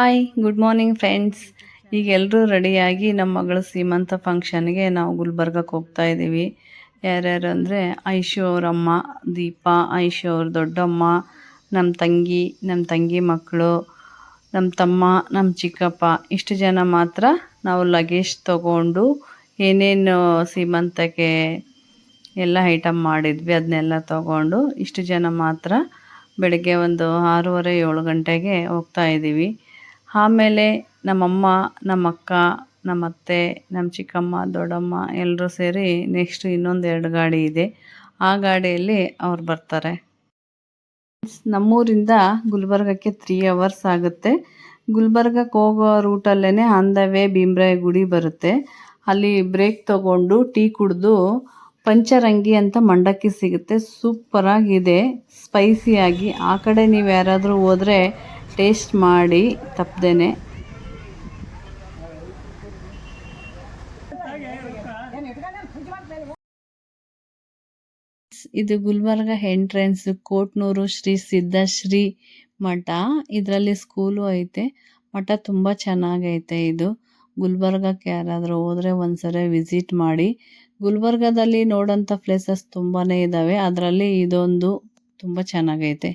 Hi good morning friends. ಈಗ ಎಲ್ಲರೂ ರೆಡಿಯಾಗಿ ನಮ್ಮ ಮಗಳ ಸೀಮಂತ ಫಂಕ್ಷನ್ಗೆ ನಾವು ಗುಲ್ಬರ್ಗಕ್ಕೆ ಹೋಗ್ತಾ ಇದ್ದೀವಿ. ಯಾರ್ಯಾರು ಅಂದರೆ ಐಶು ಅವರಮ್ಮ ದೀಪಾ, ಐಶು ಅವ್ರ ದೊಡ್ಡಮ್ಮ, ನಮ್ಮ ತಂಗಿ ಮಕ್ಕಳು, ನಮ್ಮ ತಮ್ಮ, ನಮ್ಮ ಚಿಕ್ಕಪ್ಪ, ಇಷ್ಟು ಜನ ಮಾತ್ರ. ನಾವು ಲಗೇಜ್ ತೊಗೊಂಡು ಏನೇನು ಸೀಮಂತಕ್ಕೆ ಎಲ್ಲ ಐಟಮ್ ಮಾಡಿದ್ವಿ ಅದನ್ನೆಲ್ಲ ತೊಗೊಂಡು ಇಷ್ಟು ಜನ ಮಾತ್ರ ಬೆಳಗ್ಗೆ ಒಂದು 6:30 7 ಗಂಟೆಗೆ ಹೋಗ್ತಾ ಇದ್ದೀವಿ. ಆಮೇಲೆ ನಮ್ಮಮ್ಮ, ನಮ್ಮ ಅಕ್ಕ, ನಮ್ಮ ಅತ್ತೆ, ನಮ್ಮ ಚಿಕ್ಕಮ್ಮ, ದೊಡ್ಡಮ್ಮ ಎಲ್ಲರೂ ಸೇರಿ ನೆಕ್ಸ್ಟ್ ಇನ್ನೊಂದು 2 ಗಾಡಿ ಇದೆ, ಆ ಗಾಡಿಯಲ್ಲಿ ಅವ್ರು ಬರ್ತಾರೆ. ನಮ್ಮೂರಿಂದ ಗುಲ್ಬರ್ಗಕ್ಕೆ 3 ಅವರ್ಸ್ ಆಗುತ್ತೆ. ಗುಲ್ಬರ್ಗಕ್ಕೆ ಹೋಗೋ ರೂಟಲ್ಲೇ ಆನ್ ದ ವೇ ಭೀಮರಾಯ ಗುಡಿ ಬರುತ್ತೆ. ಅಲ್ಲಿ ಬ್ರೇಕ್ ತೊಗೊಂಡು ಟೀ ಕುಡಿದು ಪಂಚರಂಗಿ ಅಂತ ಮಂಡಕ್ಕಿ ಸಿಗುತ್ತೆ, ಸೂಪರಾಗಿದೆ, ಸ್ಪೈಸಿಯಾಗಿ. ಆ ಕಡೆ ನೀವು ಯಾರಾದರೂ ಹೋದರೆ ಟೇಸ್ಟ್ ಮಾಡಿ ತಪ್ಪದೇನೆ. ಇದು ಗುಲ್ಬರ್ಗ ಎಂಟ್ರೆನ್ಸ್, ಕೋಟ್ನೂರು ಶ್ರೀ ಸಿದ್ಧಶ್ರೀ ಮಠ. ಇದರಲ್ಲಿ ಸ್ಕೂಲು ಐತೆ. ಮಠ ತುಂಬ ಚೆನ್ನಾಗೈತೆ. ಇದು ಗುಲ್ಬರ್ಗಕ್ಕೆ ಯಾರಾದರೂ ಹೋದರೆ ಒಂದ್ಸರಿ ವಿಸಿಟ್ ಮಾಡಿ. ಗುಲ್ಬರ್ಗದಲ್ಲಿ ನೋಡೋಂಥ ಪ್ಲೇಸಸ್ ತುಂಬಾ ಇದ್ದಾವೆ, ಅದರಲ್ಲಿ ಇದೊಂದು ತುಂಬ ಚೆನ್ನಾಗೈತೆ.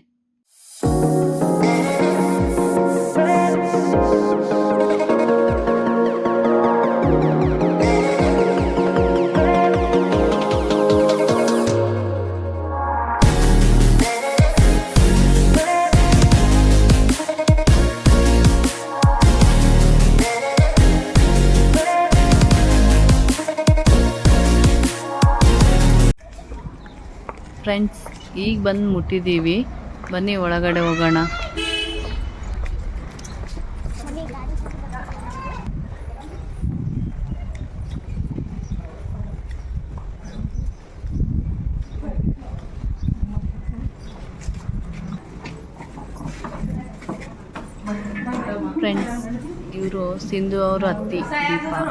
ಫ್ರೆಂಡ್ಸ್, ಈಗ ಬಂದು ಮುಟ್ಟಿದ್ದೀವಿ, ಬನ್ನಿ ಒಳಗಡೆ ಹೋಗೋಣ. ಫ್ರೆಂಡ್ಸ್, ಇವರು ಸಿಂಧು ಅವರು ಅತ್ತಿ ದೀಪಾ.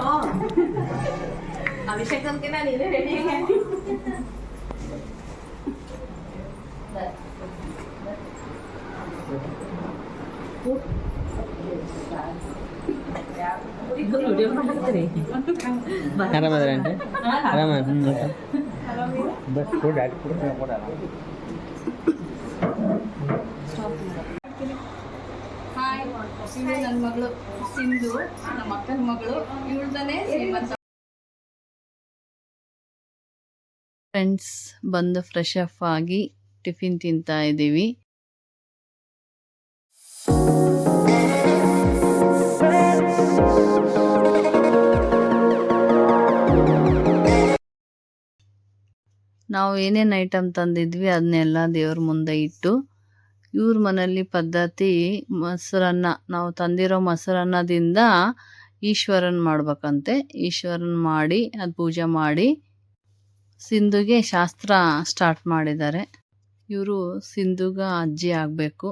ಆರಾಮದ್ರಂటే ಆರಾಮ ಹಾಯ್, ಇದು ನನ್ನ ಮಗಳು ಸಿಂಧು, ನಮ್ಮ ಅಕ್ಕನ ಮಗಳು, ಇವಳ್ದನೇ ಶ್ರೀಮಂತ. ಫ್ರೆಂಡ್ಸ್, ಬಂದು ಫ್ರೆಶ್ ಅಪ್ ಆಗಿ ಟಿಫಿನ್ ತಿಂತಾ ಇದ್ದೀವಿ. ನಾವು ಏನೇನು ಐಟಮ್ ತಂದಿದ್ವಿ ಅದನ್ನೆಲ್ಲ ದೇವ್ರ ಮುಂದೆ ಇಟ್ಟು, ಇವ್ರ ಮನೆಯಲ್ಲಿ ಪದ್ಧತಿ ಮೊಸರನ್ನ, ನಾವು ತಂದಿರೋ ಮೊಸರನ್ನದಿಂದ ಈಶ್ವರನ್ ಮಾಡ್ಬೇಕಂತೆ. ಈಶ್ವರನ್ ಮಾಡಿ ಅದು ಪೂಜೆ ಮಾಡಿ ಸಿಂಧುಗೆ ಶಾಸ್ತ್ರ ಸ್ಟಾರ್ಟ್ ಮಾಡಿದ್ದಾರೆ. ಇವರು ಸಿಂಧುಗ ಅಜ್ಜಿ ಆಗಬೇಕು.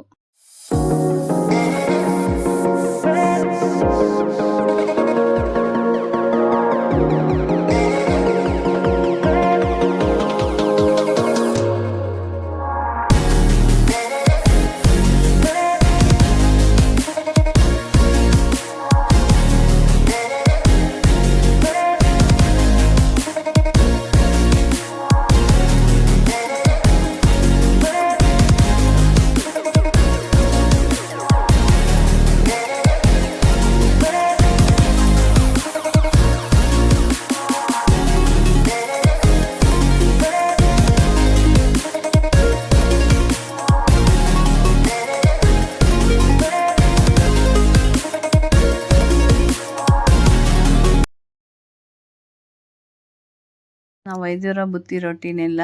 ನಾವು ವೈದ್ಯರ ಬುತ್ತಿ ರೊಟ್ಟಿನೆಲ್ಲ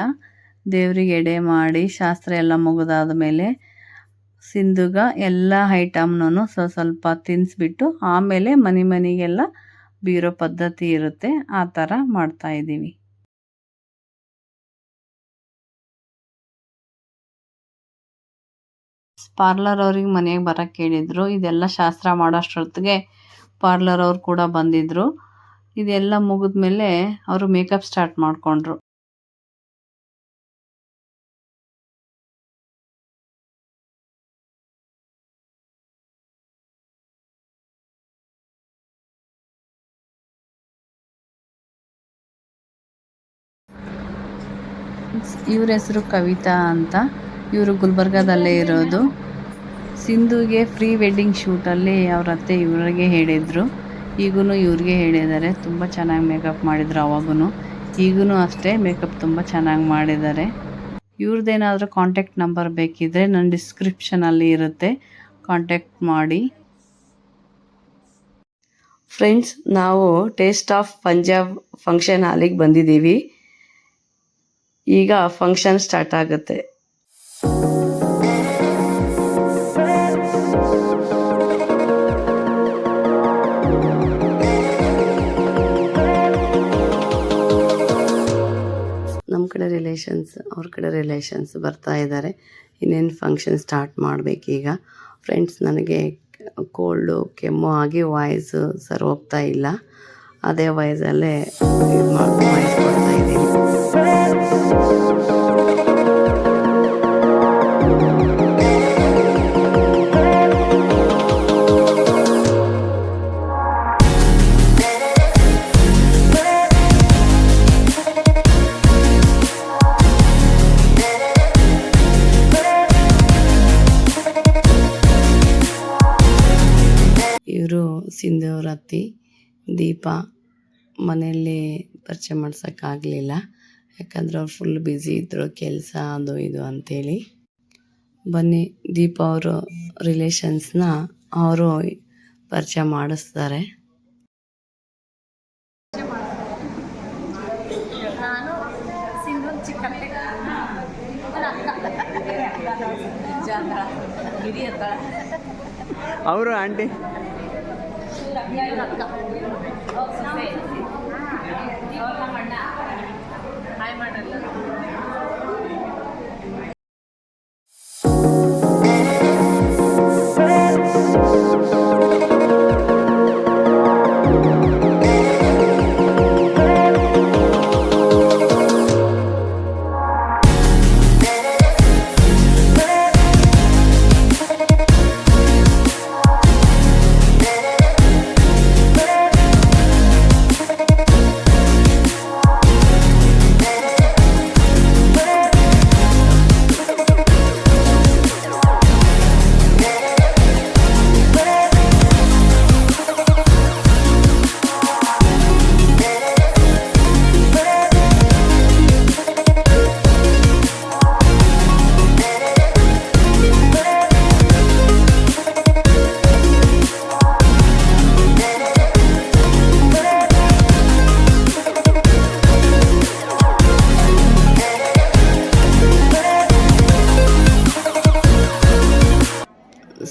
ದೇವ್ರಿಗೆ ಎಡೆ ಮಾಡಿ ಶಾಸ್ತ್ರ ಎಲ್ಲ ಮುಗಿದಾದ ಮೇಲೆ ಸಿಂಧುಗ ಎಲ್ಲ ಐಟಮ್ನೂ ಸ್ವಲ್ಪ ತಿನ್ನಿಸ್ಬಿಟ್ಟು ಆಮೇಲೆ ಮನೆಗೆಲ್ಲ ಬೀರೋ ಪದ್ಧತಿ ಇರುತ್ತೆ, ಆ ಥರ ಮಾಡ್ತಾಯಿದ್ದೀವಿ. ಪಾರ್ಲರ್ ಅವ್ರಿಗೆ ಮನೆಗೆ ಬರೋಕ್ಕೆ ಹೇಳಿದರು. ಇದೆಲ್ಲ ಶಾಸ್ತ್ರ ಮಾಡೋಷ್ಟೊತ್ತಿಗೆ ಪಾರ್ಲರ್ ಅವ್ರು ಕೂಡ ಬಂದಿದ್ದರು. ಇದೆಲ್ಲ ಮುಗಿದ್ಮೇಲೆ ಅವರು ಮೇಕಪ್ ಸ್ಟಾರ್ಟ್ ಮಾಡಿಕೊಂಡ್ರು. ಇವ್ರ ಹೆಸರು ಕವಿತಾ ಅಂತ. ಇವರು ಗುಲ್ಬರ್ಗಾದಲ್ಲೇ ಇರೋದು. ಸಿಂಧುಗೆ ಪ್ರೀ ವೆಡ್ಡಿಂಗ್ ಶೂಟಲ್ಲಿ ಅವ್ರ ಅತ್ತೆ ಇವ್ರಿಗೆ ಹೇಳಿದರು, ಈಗೂ ಇವ್ರಿಗೆ ಹೇಳಿದ್ದಾರೆ. ತುಂಬ ಚೆನ್ನಾಗಿ ಮೇಕಪ್ ಮಾಡಿದ್ರು ಅವಾಗೂ, ಈಗೂ ಅಷ್ಟೇ ಮೇಕಪ್ ತುಂಬ ಚೆನ್ನಾಗಿ ಮಾಡಿದ್ದಾರೆ. ಇವ್ರದ್ದೇನಾದರೂ ಕಾಂಟ್ಯಾಕ್ಟ್ ನಂಬರ್ ಬೇಕಿದ್ದರೆ ನನ್ನ ಡಿಸ್ಕ್ರಿಪ್ಷನಲ್ಲಿ ಇರುತ್ತೆ, ಕಾಂಟ್ಯಾಕ್ಟ್ ಮಾಡಿ. ಫ್ರೆಂಡ್ಸ್, ನಾವು ಟೇಸ್ಟ್ ಆಫ್ ಪಂಜಾಬ್ ಫಂಕ್ಷನ್ ಹಾಲಿಗೆ ಬಂದಿದ್ದೀವಿ. ಈಗ ಫಂಕ್ಷನ್ ಸ್ಟಾರ್ಟ್ ಆಗುತ್ತೆ. ನಮ್ಮ ಕಡೆ ರಿಲೇಷನ್ಸ್, ಅವ್ರ ಕಡೆ ರಿಲೇಷನ್ಸ್ ಬರ್ತಾ ಇದ್ದಾರೆ. ಇನ್ನೇನು ಫಂಕ್ಷನ್ ಸ್ಟಾರ್ಟ್ ಮಾಡಬೇಕೀಗ. ಫ್ರೆಂಡ್ಸ್, ನನಗೆ ಕೋಲ್ಡು ಕೆಮ್ಮು ಆಗಿ ವಾಯ್ಸ್ ಸರ್ ಹೋಗ್ತಾ ಇಲ್ಲ. ಅದೇ ವಾಯ್ಸಲ್ಲೇ ವಾಯ್ಸ್ ಕೊಡ್ತಾ ಇದ್ದೀನಿ. ಇವರು ಸಿಂಧು ಅವ್ರ ಅತ್ತಿ ದೀಪಾ. ಮನೆಯಲ್ಲಿ ಪರಿಚಯ ಮಾಡ್ಸೋಕ್ಕಾಗಲಿಲ್ಲ, ಯಾಕಂದ್ರೆ ಅವ್ರು ಫುಲ್ ಬ್ಯುಸಿ ಇದ್ದರು, ಕೆಲಸ ಅದು ಇದು ಅಂಥೇಳಿ. ಬನ್ನಿ, ದೀಪಾ ಅವರು ರಿಲೇಷನ್ಸ್ನ ಅವರು ಪರಿಚಯ ಮಾಡಿಸ್ತಾರೆ. ನಾನು ಸಿಂಧು ಚಿಕ್ಕತ್ತೆ, ಅವರು ಆಂಟಿ ಹಾಯ್ ಮಾಡಲ್ಲ.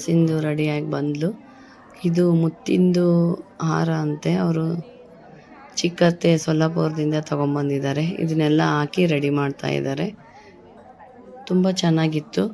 ಸಿಂಧು ರೆಡಿಯಾಗಿ ಬಂದಳು. ಇದು ಮುತ್ತಿಂದು ಹಾರ ಅಂತೆ, ಅವರು ಚಿಕ್ಕತ್ತೆ ಸೊಲ್ಲಾಪುರದಿಂದ ತೊಗೊಂಬಂದಿದ್ದಾರೆ. ಇದನ್ನೆಲ್ಲ ಹಾಕಿ ರೆಡಿ ಮಾಡ್ತಾ ಇದ್ದಾರೆ. ತುಂಬ ಚೆನ್ನಾಗಿತ್ತು.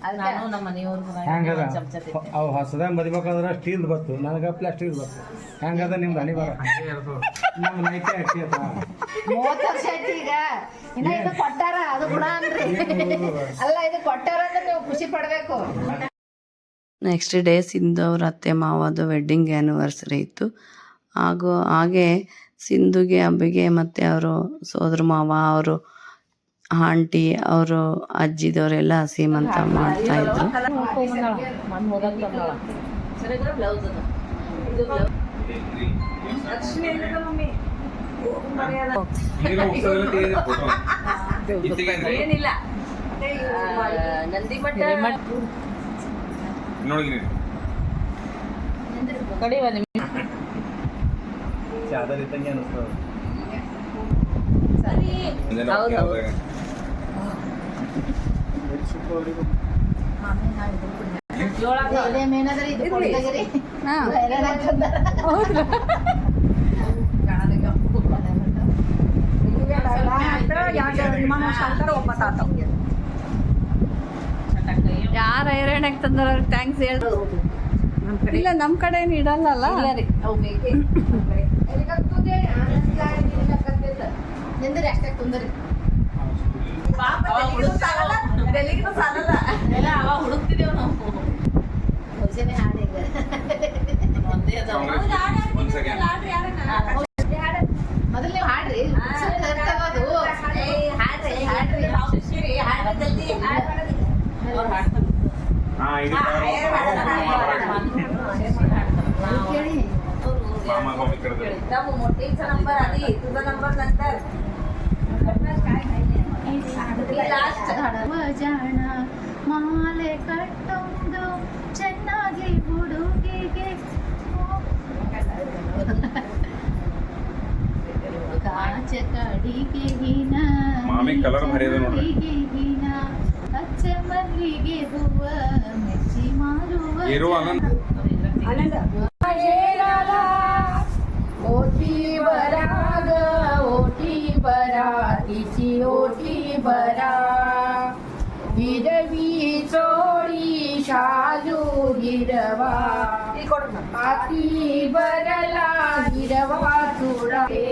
ನಾನು ನಮ್ಮ ಮನೆಯವ್ರಿಗೂ ಹೆಂಗದ ಚಮಚ ತಿಂತೆ. ಅವು ಹೊಸದಾಗ ಮದಿಬೇಕಾದ್ರೆ ಸ್ಟೀಲ್ ಬತ್ತು ನನಗೆ ಪ್ಲಾಸ್ಟಿಕ್ ಬತ್ತು ಹೆಂಗದ ನಿಮ್ದು ಹಣಿ ಬರ ನಮ್ಮ ನೈತೆ ಅಕ್ಕಿ ಅತ್ತ 30 ವರ್ಷ ಆಯ್ತು ಈಗ ಇನ್ನ ಇದು ಕೊಟ್ಟಾರ ಅದು ಗುಣ ಅನ್ರಿ ಅಲ್ಲ ಇದು ಕೊಟ್ಟಾರ ಅಂದ್ರೆ ನೀವು ಖುಷಿ ಪಡ್ಬೇಕು. ನೆಕ್ಸ್ಟ್ ಡೇ ಸಿಂಧು ಅವ್ರ ಅತ್ತೆ ಮಾವದು ವೆಡ್ಡಿಂಗ್ ಆ್ಯನಿವರ್ಸರಿ ಇತ್ತು. ಹಾಗೆ ಸಿಂಧುಗೆ ಹಬ್ಬಿಗೆ ಮತ್ತು ಅವರು ಸೋದರ ಮಾವ ಅವರು ಆಂಟಿ ಅವರು ಅಜ್ಜಿದವರೆಲ್ಲ ಸೀಮಂತ ಮಾಡ್ತಾಯಿದ್ರು. ಮಣ್ಣು ಹೋದಾಗ ಬಂದಾಳ. ಸರಿಯಾಗಿ ಬ್ಲೌಸ್ ಅದು. ಇದು ಬ್ಲೌಸ್. ಲಕ್ಷ್ಮಿ ಎಲ್ಲಿದೆ ಮಮ್ಮಿ? ಏನಿಲ್ಲ ನಂದಿ ಮಠ ಕಡಿವ ನಿಮ್ಗೆ ಚಾದರ್ ಇದ್ದಂಗೆ ಅನಿಸ್ತದೆ. ಹೌದೌದು. ಮೇನಾದ್ರೆ ಇದು ಕೊಡ್ತಾಗಿರಿ ಯಾರು ಐರಣಕ್ಕೆ ತಂದ್ರ ಥ್ಯಾಂಕ್ಸ್ ಹೇಳಿ. ಇಲ್ಲ ನಮ್ಮ ಕಡೆ ಏನು ಇಡಲ್ಲಲ್ಲ. ನಿಂದ್ರಿ ಅಷ್ಟೇ ತುಂದ್ರಿ ಹುಡುಕ್ತಿದ್ದೇವ್ ನಾವು. ಭವಿಷ್ಯನೇ ಹಾಡು ಈಗ ಒಂದೇ ಅದಾವ. ಮೊದಲು ನೀವು ಹಾಡ್ರಿ ಅದು ಹಾಡ್ರಿ ಹಾಡ್ರಿ ಅವ್ರು ಹಾಡ್ತಾರೆ. ಕೇಳಿ ನಮ್ಮ मोठीचा नंबर आधी तुझा नंबर नंतर ಜಾಣ ಮಾಲೆ ಕಟ್ಟೊಂದು ಚೆನ್ನಾಗಿ ಹುಡುಗಿಗೆ ಕಾಚ ಕಡಿಗೆ ಹಿನ ಮಾಮಿ ಕಲರ್ ಭಾರಿ ಅದ ನೋಡ್ರಿ. ಹಿನ ಅಚ್ಚ ಮಲ್ಲಿಗೆ ಹೂವ ಮೆಚ್ಚಿ ಮಾರುವ ओटी बरा ग ओटी बरा तिची ओटी बरा हिरवी चोळी शालू हिरवा हाती बरला हिरवा चुडे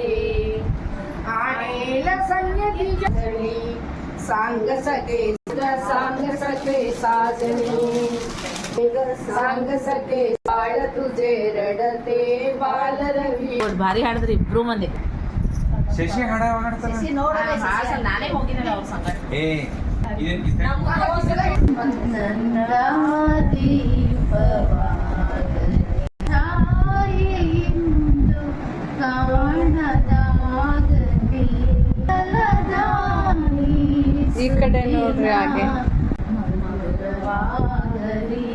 आणेल संगती जणी सांग सके साजणी सांग सके बाळ तुझे रडते बाल रवी ಭಾರಿ ಹಾಡಿದ್ರಿ ಇಬ್ರು ಮಂದಿ. ಶಶಿ ಹಾಡ ಹಾಡ್ತಾರ. ನಾನೇ ಹೋಗಿದ್ದೆ ಅವ್ರ ಸಂಗಡ. ಏ ಇದೇನ್ ನನ್ನ ದೀಪವಾಗಲಿ ತಾಯಿಯಿಂದ ಕಾಣದಾಗಲಿ ತಲದಾನಿ ಈ ಕಡೆ ನೋಡ್ರಿ ಹಾಗೆ. ಮಧುರವಾಗಲಿ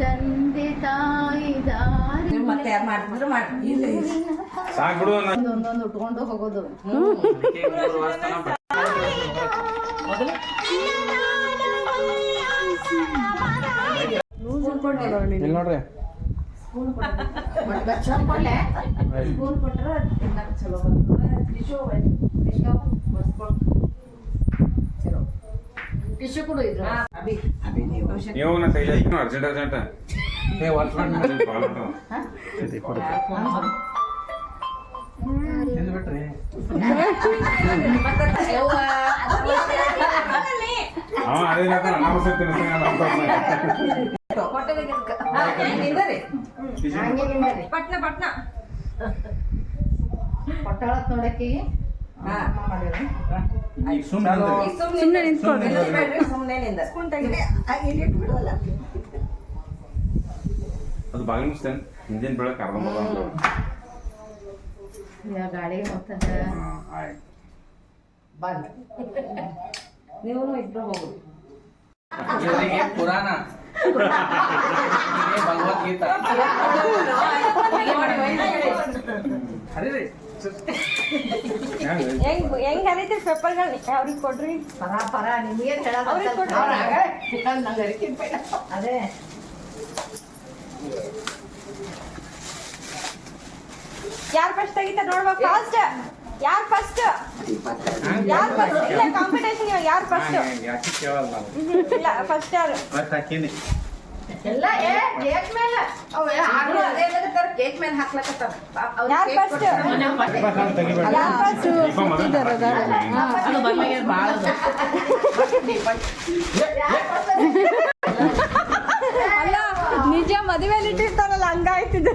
ತಂದೆ ತಾಯಿ ದಾರಿ ಮತ್ತೆ ಯಾರು ಮಾಡ್ತಿದ್ರು ಮಾಡ್ತಿದ್ದೆ. ಸಾಕ್ ಬಿಡು. ಒಂದೊಂದು ಉಟ್ಕೊಂಡು ಹೋಗೋದು. ಇಲ್ಲಿ ನೋಡ್ರಿ ಸ್ಪೂನ್ ಕೊಟ್ರೆ ತಿನ್ನಕ್ಕೆ ಚಲೋ ಬರ್ತದೆ. ಟಿಶ್ಯೂ ಕೊಡು ಇದ್ರು ನೀವು ನಾ ಕೈಲಿ ಅರ್ಜೆಂಟ್ ಅರ್ಜೆಂಟ್ ಬಿಟ್ರಿ ಅದೇ ಅನಾವಶ್ಯ ಪಟ್ನ ಪಟ್ನ ಕೊಟ್ಟಾಳತ್ ನೋಡಕ್ಕೆ ಸುಮ್ಮನೆ ನಿಂತ್ಕೊಳ್ರಿ. ಅದು ಬಾಗಿಲು ಮುಸ್ತೇನೆ ಹಿಂದಿನ ಬೆಳಗ್ಗೆ ಅರ್ಧ ಗಾಡಿ ಬಂದ್ ನೀವು ಇಬ್ರು ಹೋಗುದು. ಪುರಾಣ ಭಗವದ್ಗೀತಾ ಹೆಂಗ್ ಹರಿತೀರಿ ಪೇಪರ್ಗಳು ಅವ್ರಿಗೆ ಕೊಡ್ರಿ. ಪರ ನಿಮ್ಗೇನ್ ಹೇಳೋದು ಅದೇ ಯಾರು ಫಸ್ಟ್ ತೆಗಿತಾರೆ ನೋಡ್ಬೇಕು ಫಾಸ್ಟ್. ಯಾರು ಫಸ್ಟ್ ಇಲ್ಲ ಕಾಂಪಿಟೇಷನ್ ಇವಾಗ ಯಾರು ಫಸ್ಟ್ ಯಾಕೆ ಕೇಳಲ್ಲ ನಾವು ಇಲ್ಲ ಫಸ್ಟ್ ಯಾರು ಬಟ್ ಹಾಕೀನಿ ಎಲ್ಲ ಕೇಕ್ ಮೇಲೆ ಅವು ಆದ್ರೂ ಅದೇ ಇಲ್ಲಕತ್ತಾರ ಕೇಕ್ ಮೇಲೆ ಹಾಕ್ಲಕತ್ತಾರ ಯಾರು ಫಸ್ಟ್ ತೆಗಿಬೇಡ ಯಾರು ಫಸ್ಟ್ ಅದು ಬರ್ಲಾಗ್ಯದ ಭಾಳ ಅದು. ಅಲ್ಲ ನಿಜ ಮದುವೆಲಿ ಇಟ್ಟಿರ್ತಾರಲ್ಲ ಹಂಗಾಯ್ತಿದ್ದು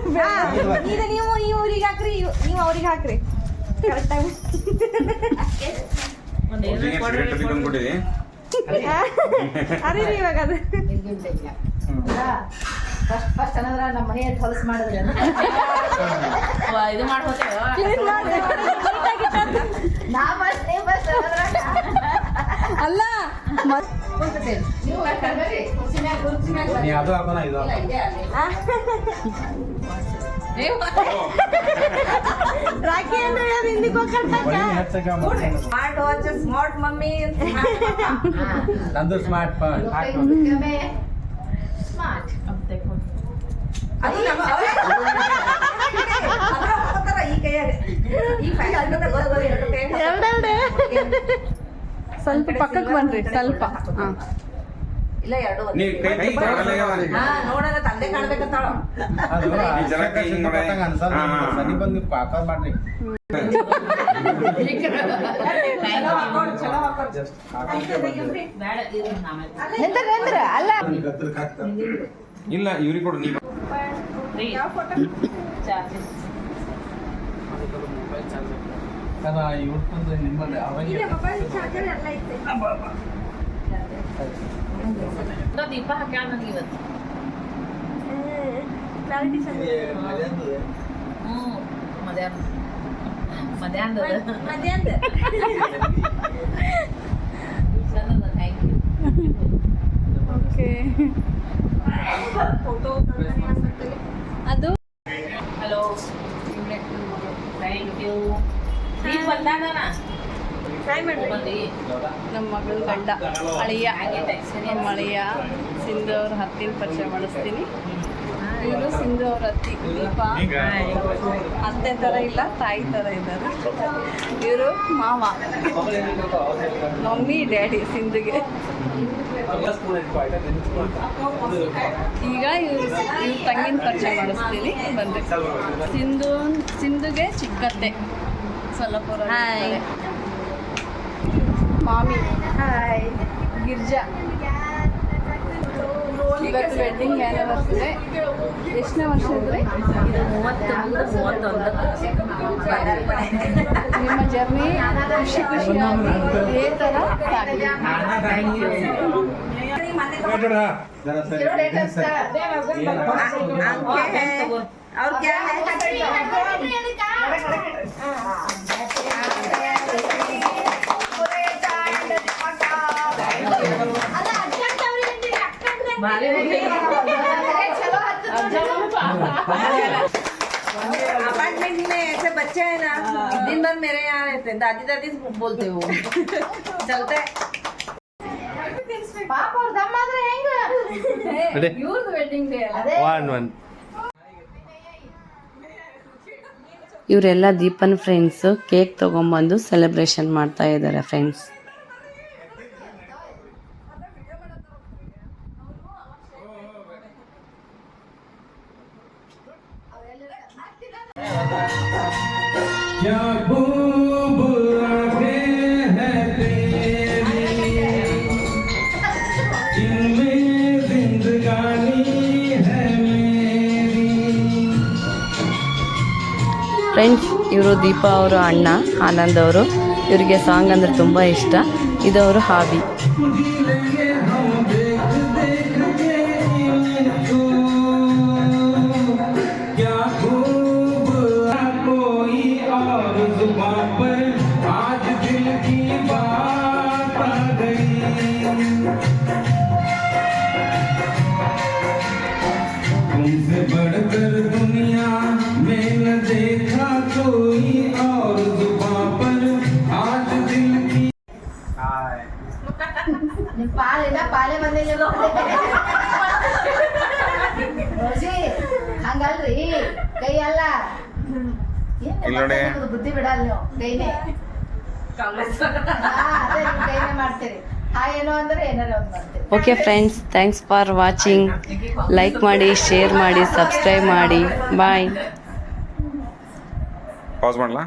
ಈಗ ನೀವು ಈ ಊರಿಗೆ ಹಾಕ್ರಿ ನೀವು ಅವ್ರಿಗೆ ಹಾಕ್ರಿ ಕರೆಕ್ಟಾಗಿ ಸಿಗರೇಟ್ ಬಂದ್ಬಿಟ್ಟಿದೆ ಅರೀರಿ ಇವಾಗ ಅದು ಫಸ್ಟ್ ಅನ್ನೋದ್ರ ನಮ್ಮ ಮನೆ ಹೊಲಸು ಮಾಡಿದ್ರೆ ಇದು ಮಾಡ್ಕೋತೇವೆ ಕ್ಲೀನ್ ಮಾಡಿ ನಾ ಬಸ್ ನೀವು ಬಸ್ ಅಲ್ಲ ನೀವು ಬರ್ರಿ ಕುರ್ಚಿ ಮ್ಯಾಗ ನೀ ಅದು ಹಾಕೋಣ ಇದು ರಾಖಿ ಅಂದ್ರೆ ಯಾರು ಹಿಂದಿಗೆ ಹೋಗ್ಕಂತ ಹೆಚ್ಚಾಗ ಸ್ಮಾರ್ಟ್ ವಾಚ್ ಸ್ಮಾರ್ಟ್ ಮಮ್ಮಿ ನಂದು ಸ್ಮಾರ್ಟ್ ಫೋನ್ ಸ್ಮಾರ್ಟ್ ಅದು ನಮ್ಮ ಈ ಕೈಯಾಗ ಈ ಎರಡೆರಡೆ ಸ್ವಲ್ಪ ಪಕ್ಕಕ್ಕೆ ಬನ್ರಿ ಸ್ವಲ್ಪ ಹಾಂ ಇಲ್ಲ ಎರಡು ನೀ ಕೈ ಕಾಲೇ ನೋಡೋಣ ತಂದೆ ಕಾಣ್ಬೇಕಂತಾಳ ಅದು ಈ ಜನ ಕೈ ಹಿಂಗ್ ಮಾಡಿ. ಅನ್ಸಲ್ಲ ಹಾ. ಸನಿ ಬಂದು ಪಾಪ ಮಾಡ್ರಿ ಚಲೋ ಹಾಕೊಂಡು ಜಸ್ಟ್ ನಿಂದ್ರ ಅಲ್ಲ ಇಲ್ಲ ಇವ್ರಿಗೆ ಕೊಡು ನೀ ಯಾವ ಫೋಟೋ ಇವ್ರದ್ದು ನಿಮ್ಮಲ್ಲಿ ಇಲ್ಲ ಅವಾಗ ಮೊಬೈಲ್ ಚಾರ್ಜರ್ ಎಲ್ಲ ಐತೆ ದೀಪ ಹಾಕ್ಯಾಳ ನನಗೆ ಇವತ್ತು. ಕ್ಲಾರಿಟಿ ಚಂದ ಹ್ಞೂ ಮಧ್ಯಾಹ್ನದ ಮಧ್ಯಾಹ್ನದ ಚಂದದ ಥ್ಯಾಂಕ್ ಯು. ಓಕೆ ಫೋಟೋ ಅದು ಹಲೋ ಥ್ಯಾಂಕ್ ಯು. ನೀನು ಬಂದಾನ ಟ್ರೈ ಮಾಡ್ರಿ ಬಂದು ನಮ್ಮ ಮಗಳ ಗಂಡ ಅಳಿಯ ನಮ್ಮ ಅಳಿಯ ಸಿಂಧು ಅವ್ರ ಹತ್ತಿನ ಪರಿಚಯ ಮಾಡಿಸ್ತೀನಿ. ಇವರು ಸಿಂಧು ಅವ್ರ ಅತ್ತಿ ದೀಪ ಅತ್ತೆ ಥರ ಇಲ್ಲ ತಾಯಿ ಥರ ಇದ್ದಾರೆ. ಇವರು ಮಾವ ಮಮ್ಮಿ ಡ್ಯಾಡಿ ಸಿಂಧುಗೆ. ಈಗ ಇವ್ರ ತಂಗಿನ ಪರಿಚಯ ಮಾಡಿಸ್ತೀನಿ ಬಂದೆ. ಸಿಂಧುಗೆ ಚಿಕ್ಕತ್ತೆ ಸೊಲ್ಲಪುರ. ಮಾಮಿ ಹಾಯ್ ಗಿರ್ಜಾ. ಇವತ್ತು ವೆಡ್ಡಿಂಗ್ ಆ್ಯನಿವರ್ಸರಿ. ಎಷ್ಟನೇ ವರ್ಷ ಇದ್ರಿ? ಇದು 31 ನಿಮ್ಮ ಜರ್ನಿ ಖುಷಿ ಖುಷಿಯಾಗಿ ಇದೇ ಥರ ಸಾಗಲಿ. ಅವ್ರ अपार्टमेंट में ऐसे बच्चे हैं ना दिन भर मेरे यहाँ रहते हैं. दादी दादी बोलते हो चलते ಪಾಪ ಅವ್ರ ದಮ್ಮ ಆದ್ರೆ ಹೆಂಗ ಇವ್ರದ್ದು ವೆಡ್ಡಿಂಗ್ ಡೇ ಅದೇ ಇವರೆಲ್ಲ ದೀಪನ್ ಫ್ರೆಂಡ್ಸ್ ಕೇಕ್ ತೊಗೊಂಬಂದು ಸೆಲೆಬ್ರೇಷನ್ ಮಾಡ್ತಾ ಇದ್ದಾರೆ ಫ್ರೆಂಡ್ಸ್. ಫ್ರೆಂಡ್ಸ್, ಇವರು ದೀಪ ಅವರು ಅಣ್ಣ ಆನಂದ್ ಅವರು. ಇವರಿಗೆ ಸಾಂಗ್ ಅಂದರೆ ತುಂಬ ಇಷ್ಟ. ಇದವರ ಹಾಬಿ. तुमसे बढ़कर दुनिया में न देखा कोई और जुबां पर आज दिल की ನಿಮ್ ಪಾಲಿನ ಪಾಲೆ ಬಂದಿಲ್ಲ ರೋಜಿ ಹಂಗಲ್ರಿ ಕೈ ಅಲ್ಲ ಇಲ್ಲಿ ನೋಡಿ ಬುದ್ಧಿ ಬಿಡಲ್ಲ ನೀವು ಕೈನೇ ಅದೇ ನೀವು ಕೈನೇ ಮಾಡ್ತೀರಿ ಏನೋ ಅಂದ್ರೆ ಏನಾರ ಒಂದು ಮಾಡ್ತೀರಿ. Okay friends, thanks for watching. Like ಮಾಡಿ, ಶೇರ್ ಮಾಡಿ, ಸಬ್ಸ್ಕ್ರೈಬ್ ಮಾಡಿ. ಬಾಯ್. ಪಾಸ್ ಮಾಡಲಾ?